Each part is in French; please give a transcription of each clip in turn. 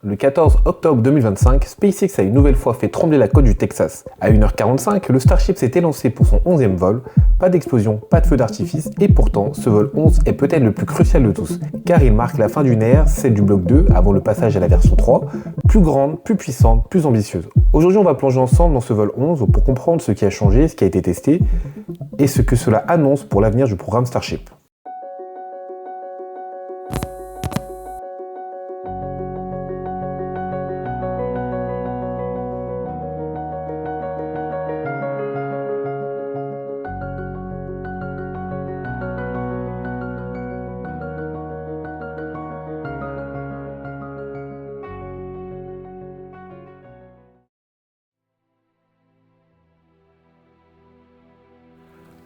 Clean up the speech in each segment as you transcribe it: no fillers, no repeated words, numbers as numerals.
Le 14 octobre 2025, SpaceX a une nouvelle fois fait trembler la côte du Texas. À 1h45, le Starship s'est élancé pour son 11e vol. Pas d'explosion, pas de feu d'artifice, et pourtant, ce vol 11 est peut-être le plus crucial de tous, car il marque la fin d'une ère, celle du bloc 2, avant le passage à la version 3, plus grande, plus puissante, plus ambitieuse. Aujourd'hui, on va plonger ensemble dans ce vol 11 pour comprendre ce qui a changé, ce qui a été testé, et ce que cela annonce pour l'avenir du programme Starship.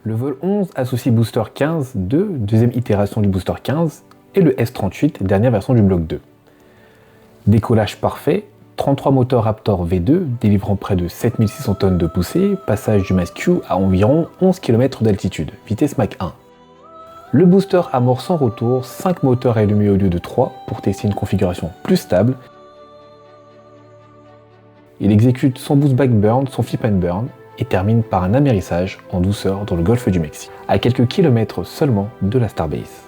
Le vol 11 associe Booster 15, deuxième itération du Booster 15, et le S-38, dernière version du bloc 2. Décollage parfait, 33 moteurs Raptor V2 délivrant près de 7600 tonnes de poussée, passage du Mach Q à environ 11 km d'altitude, vitesse Mach 1. Le booster amorce sans retour 5 moteurs allumés au lieu de 3 pour tester une configuration plus stable. Il exécute son boost back burn, son flip and burn, et termine par un amérissage en douceur dans le golfe du Mexique, à quelques kilomètres seulement de la Starbase.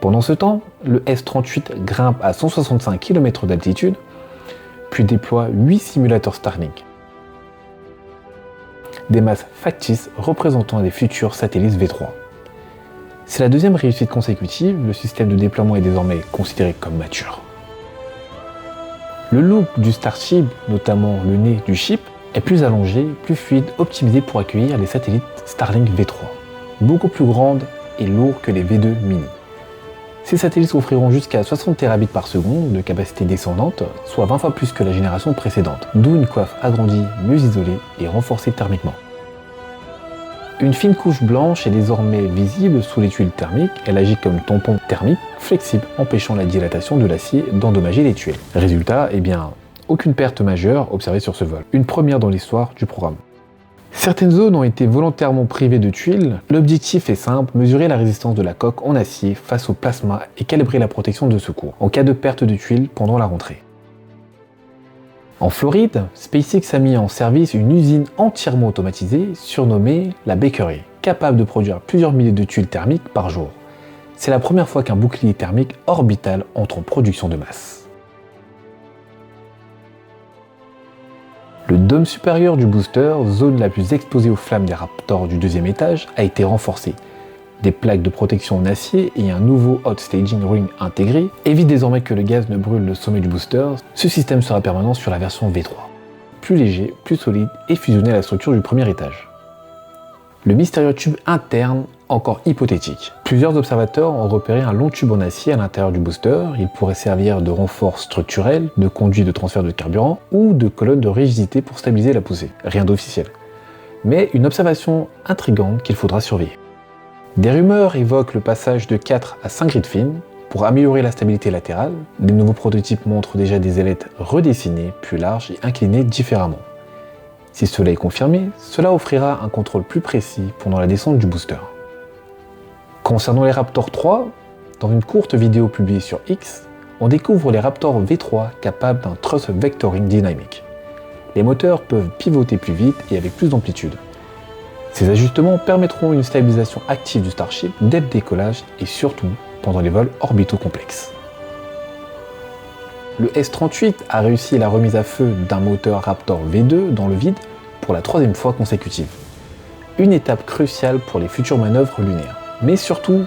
Pendant ce temps, le S-38 grimpe à 165 km d'altitude, puis déploie 8 simulateurs Starlink. Des masses factices représentant des futurs satellites V3. C'est la deuxième réussite consécutive, le système de déploiement est désormais considéré comme mature. Le look du Starship, notamment le nez du chip, est plus allongé, plus fluide, optimisé pour accueillir les satellites Starlink V3, beaucoup plus grandes et lourds que les V2 mini. Ces satellites offriront jusqu'à 60 Tbps de capacité descendante, soit 20 fois plus que la génération précédente, d'où une coiffe agrandie, mieux isolée et renforcée thermiquement. Une fine couche blanche est désormais visible sous les tuiles thermiques, elle agit comme tampon thermique, flexible, empêchant la dilatation de l'acier d'endommager les tuiles. Résultat, aucune perte majeure observée sur ce vol, une première dans l'histoire du programme. Certaines zones ont été volontairement privées de tuiles, l'objectif est simple, mesurer la résistance de la coque en acier face au plasma et calibrer la protection de secours, en cas de perte de tuiles pendant la rentrée. En Floride, SpaceX a mis en service une usine entièrement automatisée surnommée la Bakery, capable de produire plusieurs milliers de tuiles thermiques par jour. C'est la première fois qu'un bouclier thermique orbital entre en production de masse. Le dôme supérieur du booster, zone la plus exposée aux flammes des Raptors du deuxième étage, a été renforcé. Des plaques de protection en acier et un nouveau hot staging ring intégré évitent désormais que le gaz ne brûle le sommet du booster. Ce système sera permanent sur la version V3. Plus léger, plus solide et fusionné à la structure du premier étage. Le mystérieux tube interne, encore hypothétique. Plusieurs observateurs ont repéré un long tube en acier à l'intérieur du booster. Il pourrait servir de renfort structurel, de conduit de transfert de carburant ou de colonne de rigidité pour stabiliser la poussée. Rien d'officiel. Mais une observation intrigante qu'il faudra surveiller. Des rumeurs évoquent le passage de 4 à 5 grilles fines pour améliorer la stabilité latérale. Les nouveaux prototypes montrent déjà des ailettes redessinées, plus larges et inclinées différemment. Si cela est confirmé, cela offrira un contrôle plus précis pendant la descente du booster. Concernant les Raptor 3, dans une courte vidéo publiée sur X, on découvre les Raptor V3 capables d'un thrust vectoring dynamique. Les moteurs peuvent pivoter plus vite et avec plus d'amplitude. Ces ajustements permettront une stabilisation active du Starship dès le décollage et surtout pendant les vols orbitaux complexes. Le S-38 a réussi la remise à feu d'un moteur Raptor V2 dans le vide pour la 3e fois consécutive. Une étape cruciale pour les futures manœuvres lunaires. Mais surtout,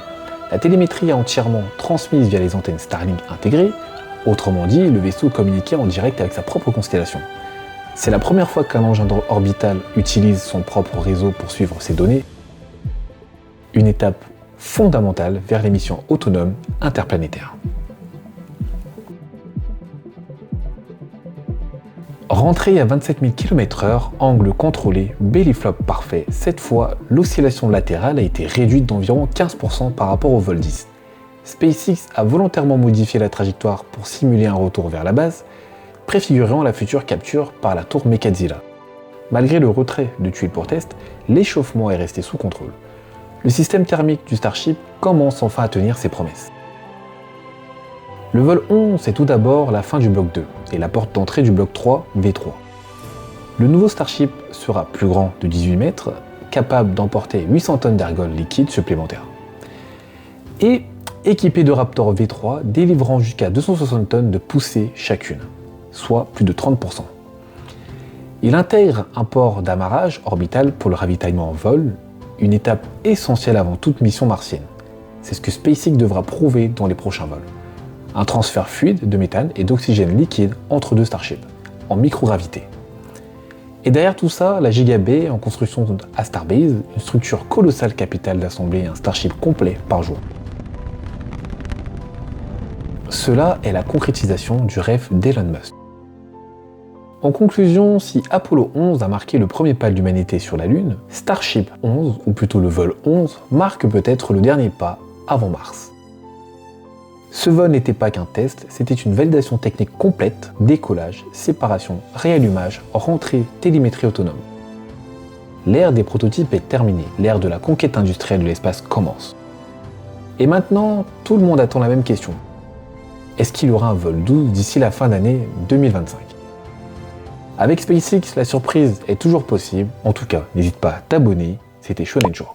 la télémétrie est entièrement transmise via les antennes Starlink intégrées, autrement dit, le vaisseau communiquait en direct avec sa propre constellation. C'est la première fois qu'un engin orbital utilise son propre réseau pour suivre ses données. Une étape fondamentale vers les missions autonomes interplanétaires. Rentrée à 27 000 km/h, angle contrôlé, belly flop parfait. Cette fois, l'oscillation latérale a été réduite d'environ 15% par rapport au vol 10. SpaceX a volontairement modifié la trajectoire pour simuler un retour vers la base, préfigurant la future capture par la tour Mechazilla. Malgré le retrait de tuiles pour test, l'échauffement est resté sous contrôle. Le système thermique du Starship commence enfin à tenir ses promesses. Le vol 11, c'est tout d'abord la fin du bloc 2 et la porte d'entrée du bloc 3, V3. Le nouveau Starship sera plus grand de 18 mètres, capable d'emporter 800 tonnes d'ergol liquide supplémentaires. Et équipé de Raptor V3 délivrant jusqu'à 260 tonnes de poussée chacune, soit plus de 30%. Il intègre un port d'amarrage orbital pour le ravitaillement en vol, une étape essentielle avant toute mission martienne. C'est ce que SpaceX devra prouver dans les prochains vols. Un transfert fluide de méthane et d'oxygène liquide entre deux Starships, en microgravité. Et derrière tout ça, la Giga B en construction à Starbase, une structure colossale capitale d'assembler un Starship complet par jour. Cela est la concrétisation du rêve d'Elon Musk. En conclusion, si Apollo 11 a marqué le premier pas de l'humanité sur la Lune, Starship 11, ou plutôt le vol 11, marque peut-être le dernier pas avant Mars. Ce vol n'était pas qu'un test, c'était une validation technique complète, décollage, séparation, réallumage, rentrée, télémétrie autonome. L'ère des prototypes est terminée, l'ère de la conquête industrielle de l'espace commence. Et maintenant, tout le monde attend la même question. Est-ce qu'il y aura un vol 12 d'ici la fin d'année 2025 ? Avec SpaceX, la surprise est toujours possible. En tout cas, n'hésite pas à t'abonner. C'était Shonen Joe.